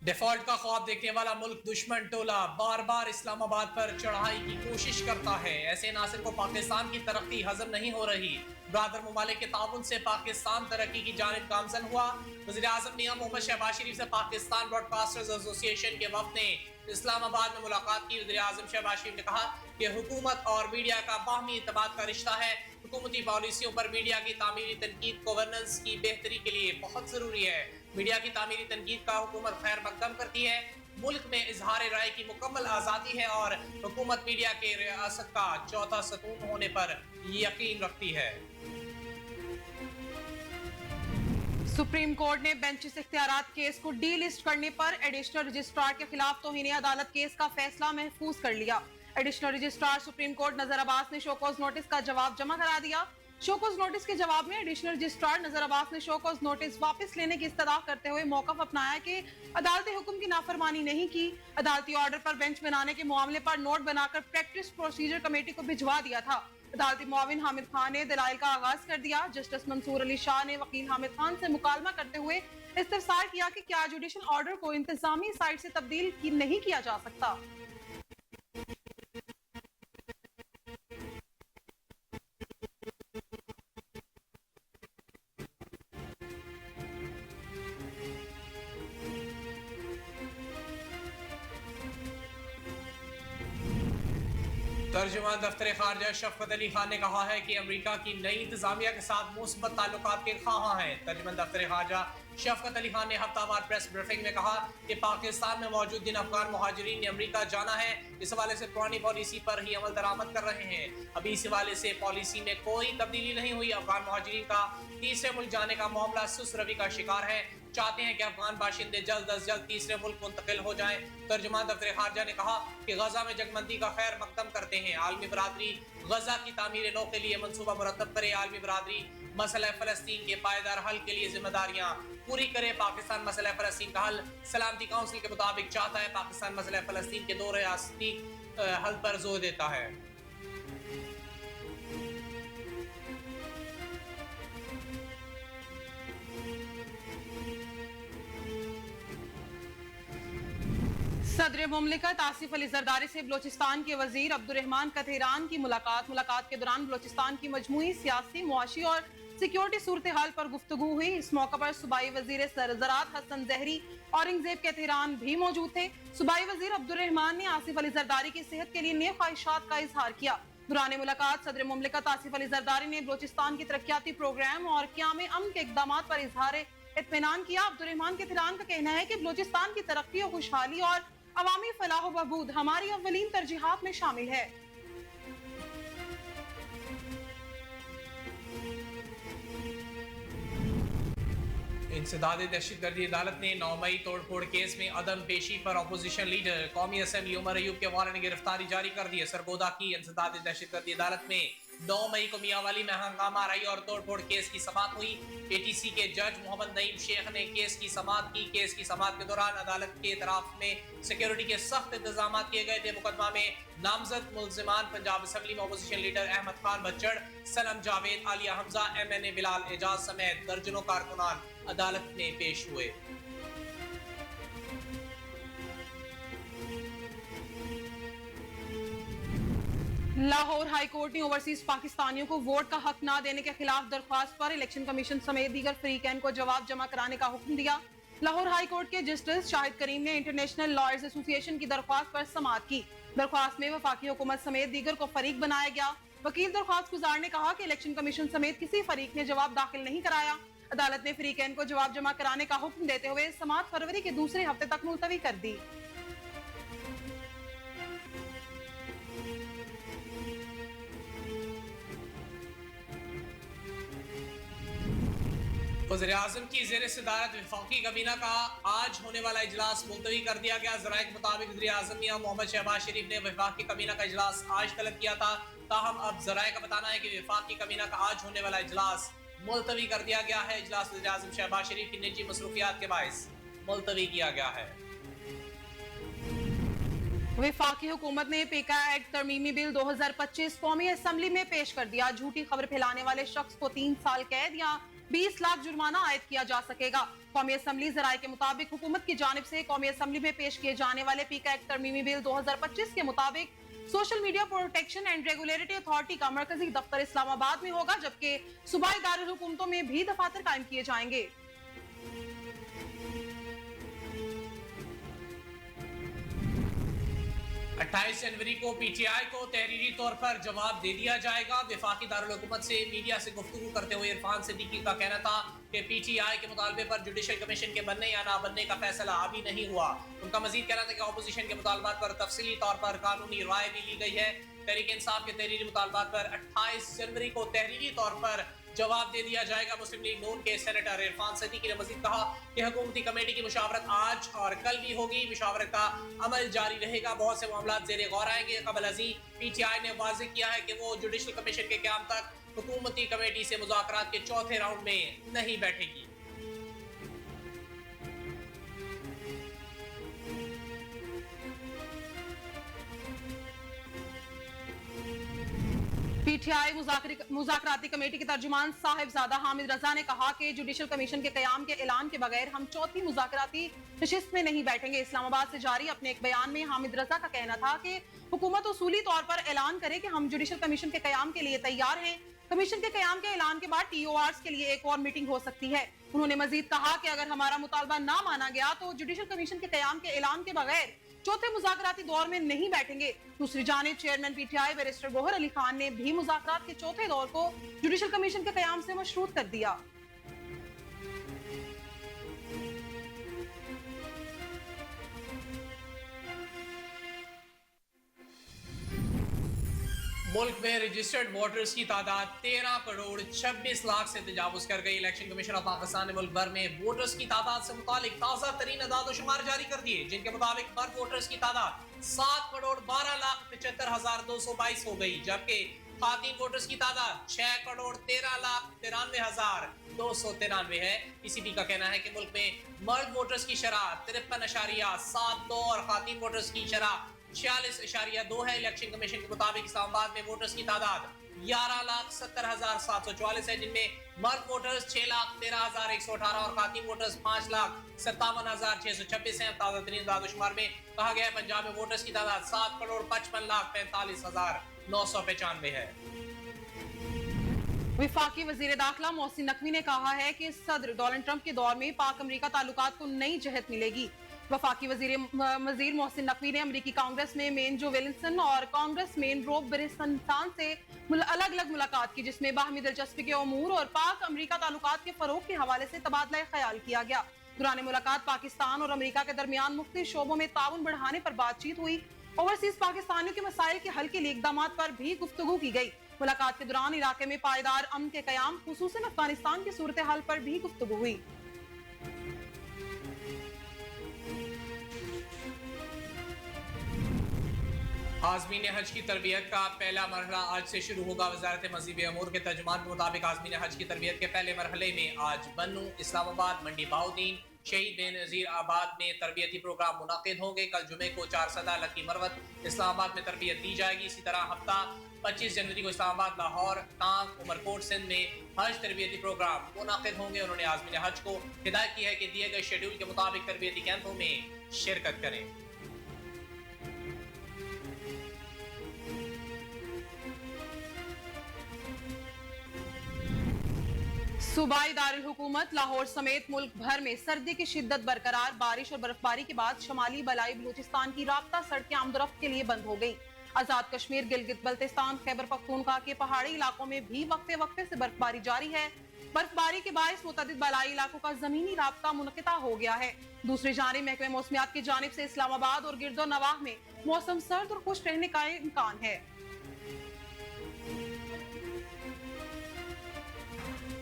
Default का ख्वाब देखने वाला मुल्क दुश्मन टोला बार बार इस्लामाबाद पर चढ़ाई की कोशिश करता है। ऐसे नासिर को पाकिस्तान की तरक्की हजम नहीं हो रही। ब्रादर मुमालिक के ताउन से पाकिस्तान तरक्की की जानिब गामजन हुआ। वज़ीर आज़म मियां मोहम्मद शहबाज शरीफ से पाकिस्तान ब्रॉडकास्टर्स एसोसिएशन के वफ्द ने इस्लामाबाद में मुलाकात की। वज़ीर आज़म शहबाज शरीफ ने कहा कि हुकूमत और मीडिया का बाहमी इत्तेमाद का रिश्ता है। हुकूमती पॉलिसियों पर मीडिया की तामीरी तनकीद गवर्नेंस की बेहतरी के लिए बहुत जरूरी है। मीडिया की तामीरी तनकीद का हुकूमत खैर मकदम करती है। मुल्क में इजहार राय की मुकम्मल आज़ादी है और हुकूमत मीडिया के रियासत का चौथा सतून होने पर यकीन रखती है। सुप्रीम कोर्ट ने बेंचेस इख्तियारात केस को डी लिस्ट करने पर एडिशनल रजिस्ट्रार के खिलाफ तौहीन अदालत केस का फैसला महफूज कर लिया। एडिशनल रजिस्ट्रार सुप्रीम कोर्ट नजर अब्बास ने शोकॉज नोटिस का जवाब जमा करा दिया। शोकॉज नोटिस के जवाब में एडिशनल रजिस्ट्रार नजर अब्बास ने शोकॉज नोटिस वापस लेने की इस्तदा करते हुए मौकफ अपनाया कि अदालती हुक्म की नाफरमानी नहीं की। अदालती ऑर्डर पर बेंच बनाने के मामले पर नोट बनाकर प्रैक्टिस प्रोसीजर कमेटी को भिजवा दिया था। अदालती मुआविन हामिद खान ने दलाइल का आगाज कर दिया। जस्टिस मंसूर अली शाह ने वकील हामिद खान से मुकालमा करते हुए इस्तफसार किया कि क्या जुडिशल ऑर्डर को इंतजामी साइड से तब्दील नहीं किया जा सकता। तर्जुमान दफ्तर खारजा शफकत अली खान ने कहा है कि अमरीका की नई इंतजामिया के साथ मुस्बत ताल्लुकात के ख्वाह हैं। तर्जुमान दफ्तर खारजा शफकत अली खान ने हफ्तावार प्रेस ब्रीफिंग में कहा कि पाकिस्तान में मौजूद जिन अफगान मुहाजिरीन ने अमरीका जाना है, इस हवाले से पुरानी पॉलिसी पर ही अमल दरामद कर रहे हैं। अभी इस हवाले से पॉलिसी में कोई तब्दीली नहीं हुई। अफगान मुहाजिरीन का तीसरे मुल्क जाने का मामला सुस्त रवि का शिकार है। चाहते हैं कि अफगान बाशिंदे जल्द अज जल्द तीसरे मुल्क मुंतकिल हो जाएं। तर्जुमान दफ्तर खारजा ने कहा कि गजा में जगमंदी का खैर मकदम करते हैं। आलमी बरादरी गजा की तामीर नौ के लिए मनसूबा मुरतब करे। आलमी बरादरी मसला फ़लस्तीन के पायदार हल के लिए जिम्मेदारियां पूरी करे। पाकिस्तान मसला फ़लस्तीन का हल सलामती काउंसिल के मुताबिक चाहता है। पाकिस्तान मसला फ़लस्तीन के दो रियासती हल पर जोर देता है। सदर मुमलिकत आसिफ अली जरदारी से बलोचिस्तान के वजीर अब्दुर्रहमान कथेरान की मुलाकात के दौरान बलोचिस्तान की मजमूई सियासी, मुआशी और सिक्योरिटी सूरत हाल पर गुफ्तगू हुई। इस मौका पर सूबाई वजीर ज़राअत हसन ज़हरी औरंगजेब कथेरान भी मौजूद थे। सूबाई वजीर अब्दुर्रहमान ने आसिफ अली जरदारी की सेहत के लिए नेक ख्वाहिशात का इजहार किया। दौरान मुलाकात सदर मुमलिकत आसिफ अली जरदारी ने बलोचिस्तान की तरक्याती प्रोग्राम और क़याम अमन के इक़दाम पर इजहार इत्मीनान किया। अब्दुर्रहमान कथेरान का कहना है कि बलोचिस्तान की तरक्की और खुशहाली और अवामी फलाह व बहबूद हमारी अव्वलीन तरजीहात में शामिल है। इंसदाद दहशतगर्दी अदालत ने 9 मई तोड़फोड़ केस में अदम पेशी पर अपोजिशन लीडर कौमी असम्बली उमर अयूब के वारंट गिरफ्तारी जारी कर दी है। सरगोदा की इंसदाद दहशतगर्दी अदालत में 9 मई को मियांवाली में हंगामा आराई और तोड़फोड़ केस की समाअत हुई। ATC के जज मोहम्मद नईम शेख ने केस की समाअत की। केस की समाअत के दौरान अदालत के इतराफ में सिक्योरिटी के सख्त इंतजाम किए गए थे। मुकदमा में नामजद मुल्जिमान पंजाब असम्बली में अपोजिशन लीडर अहमद खान बच्चड़, सनम जावेद, आलिया हमजा, MNA बिलाल एजाज समेत दर्जनों कारकुनान अदालत में पेश हुए। लाहौर हाई कोर्ट ने ओवरसीज पाकिस्तानियों को वोट का हक न देने के खिलाफ दरख्वास्त पर इलेक्शन कमीशन समेत दीगर फरीकैन को जवाब जमा कराने का हुक्म दिया। लाहौर हाई कोर्ट के जस्टिस शाहिद करीम ने इंटरनेशनल लॉयर्स एसोसिएशन की दरख्वास्त पर समाअत की। दरख्वास्त में वफाकी हुकूमत समेत दीगर को फरीक बनाया गया। वकील दरख्वास्त गुजार ने कहा कि इलेक्शन कमीशन समेत किसी फरीक ने जवाब दाखिल नहीं कराया। अदालत ने फरीकैन को जवाब जमा कराने का हुक्म देते हुए समाअत फरवरी के दूसरे हफ्ते तक मुलतवी कर दी। वज़ीर-ए-आज़म की ज़ेर सदारत वफाकी काबीना का आज होने वाला इजलास मुलतवी कर दिया गया। ज़राए के मुताबिक वज़ीर-ए-आज़म मियां मोहम्मद शहबाज शरीफ ने वफाकी काबीना का इजलास आज तलब किया था। ताहम अब ज़राए का बताना है कि वफाकी काबीना का आज होने वाला इजलास मुलतवी कर दिया गया है। इजलास वज़ीर-ए-आज़म शहबाज शरीफ की निजी मसरूफियात के बाइस मुलतवी किया गया है। वफाकी हुकूमत ने पेका एक्ट तरमीमी बिल 2025 कौमी असम्बली में पेश कर दिया। झूठी खबर फैलाने वाले शख्स को 3 साल कैद या 20 लाख जुर्माना आयद किया जा सकेगा। कौमी असम्बली जराये के मुताबिक हुकूमत की जानिब से कौमी असम्बली में पेश किए जाने वाले पीका एक्ट तरमीमी बिल 2025 के मुताबिक social media protection and regulatory authority का मरकजी दफ्तर इस्लामाबाद में होगा, जबकि सूबाई दारुल हुकूमतों में भी दफातर कायम किए जाएंगे। 28 जनवरी को पीटीआई को तहरीरी तौर पर जवाब दे दिया जाएगा। वफाकी दारुल हुकूमत से मीडिया से गुफ्तगू करते हुए इरफान सिद्दीकी का कहना था कि पीटीआई के मुतालबे पर जुडिशल कमीशन के बनने या ना बनने का फैसला अभी नहीं हुआ। उनका मजीद कहना था कि अपोजिशन के मुतालबात पर तफसीली तौर पर कानूनी राय भी ली गई है। तहरीक इंसाफ के तहरीरी मुतालबात पर 28 जनवरी को तहरीरी तौर पर जवाब दे दिया जाएगा। मुस्लिम लीग नून के सेनेटर इरफान सिद्दीकी ने मजीद कहा कि हुकूमती कमेटी की मुशावरत आज और कल भी होगी। मुशावरत का अमल जारी रहेगा। बहुत से मामला ज़ेरे गौर आएंगे। कबल अजी पीटीआई ने वाज़ेह किया है कि वो जुडिशल कमीशन के क़याम तक हुकूमती कमेटी से मुज़ाकरात के चौथे राउंड में नहीं बैठेगी। पीटीआई मुज़ाकराती कमेटी के तर्जुमान साहिबजादा हामिद रजा ने कहा कि जुडिशल कमीशन के क़याम के ऐलान के बगैर हम चौथी मुज़ाकराती नशिस्त में नहीं बैठेंगे। इस्लामाबाद से जारी अपने एक बयान में हामिद रजा का कहना था कि हुकूमत उसूली तौर पर ऐलान करे कि हम जुडिशल कमीशन के क़याम के लिए तैयार हैं। कमीशन के क़याम के ऐलान के बाद टीओआर्स के लिए एक और मीटिंग हो सकती है। उन्होंने मजीद कहा कि अगर हमारा मुतालबा ना माना गया तो जुडिशल कमीशन के क़याम के ऐलान के बगैर चौथे मुज़ाकराती दौर में नहीं बैठेंगे। दूसरी जानिब chairman PTI barrister Gohar Ali Khan ने भी मुज़ाकरात के चौथे दौर को जुडिशल कमीशन के क़याम से मशरूत कर दिया। मुल्क में रजिस्टर्ड वोटर्स की तादाद 13 करोड़ 26 लाख से तजावुज कर गई। इलेक्शन कमीशन ऑफ पाकिस्तान ने मुल्क भर में वोटर्स की तादाद से मुतालिक ताज़ा तरीन अदाद-ओ-शुमार जारी कर दिए, जिनके मुताबिक मर्द वोटर्स की तादाद 7 करोड़ 12 लाख 75,222 हो गई, जबकि खातीन वोटर्स की तादाद 6 करोड़ 13 लाख 93,293 है। पीसीबी का कहना है कि मुल्क में मर्द वोटर्स की शरह 53.72 और खातीन वोटर्स की शरह 46.2 है। इलेक्शन कमीशन के मुताबिक इस्लामाबाद में वोटर्स की तादाद 11,70,744 है, जिनमें मर्द वोटर्स 6,13,118 और खातीन वोटर्स 5,57,626 हैं। ताज़ा तरीन दादोशुमार में कहा गया है पंजाब में वोटर्स की तादाद 7 करोड़ 55,45,995 है। वफाकी वजीर दाखिला मोहसिन नकवी ने कहा है कि सदर डोनाल्ड ट्रंप के दौर में पाक अमरीका ताल्लुकात को नई जहत मिलेगी। वफाकी वजीर मोहसिन नकवी ने अमरीकी कांग्रेस में मेन जो विलिसन और कांग्रेस मेन रोब ब्रिसनसान से अलग अलग मुलाकात की, जिसमें बाहमी दिलचस्पी के अमूर और पाक अमरीका ताल्लुकात के फरोग के हवाले से तबादला ख्याल किया गया। दौरान मुलाकात पाकिस्तान और अमरीका के दरमियान मुख्तलिफ शोबों में ताउन बढ़ाने पर बातचीत हुई। ओवरसीज पाकिस्तानियों के मसाइल के हल के लिए इकदाम पर भी गुफ्तगू की गई। मुलाकात के दौरान इलाके में पायदार अमन के कयाम, खुसूसन अफगानिस्तान की सूरत हाल पर भी गुफ्तगू हुई। आज़मीन हज की तरबियत का पहला मरहला आज से शुरू होगा। वज़ारत मज़ीब अमूर के तर्जुमान के मुताबिक आज़मीन हज की तरबियत के पहले मरहले में आज बन्नू, इस्लामाबाद, मंडी बाउद्दीन, शहीद बेनज़ीर आबाद में तरबियती प्रोग्राम मुनाकिद होंगे। कल जुमे को 4 सदा लकी मरवत इस्लामाबाद में तरबियत दी जाएगी। इसी तरह हफ्ता 25 जनवरी को इस्लामाबाद, लाहौर, टांग, उमरकोट, सिंध में हज तरबियती प्रोग्राम मुनाकिद होंगे। उन्होंने आज़मीन हज को हिदायत की है कि दिए गए शेड्यूल के मुताबिक तरबियती कैंपों में शिरकत करें। सूबाई दारुल हुकूमत लाहौर समेत मुल्क भर में सर्दी की शिद्दत बरकरार। बारिश और बर्फबारी के बाद शमाली बलाई बलूचिस्तान की राब्ता सड़कें आमदोरफ्त के लिए बंद हो गई। आजाद कश्मीर, गिलगित बल्तिस्तान, खैबर पख्तूनख्वा के पहाड़ी इलाकों में भी वक्फे वक्फे से बर्फबारी जारी है। बर्फबारी के बायस मुतअद्दिद बलाई इलाकों का जमीनी राब्ता मुनक़िता हो गया है। दूसरी जानिब महकमे मौसमियात की जानिब से इस्लामाबाद और गिरदो नवाह में मौसम सर्द और खुश रहने का इम्कान है।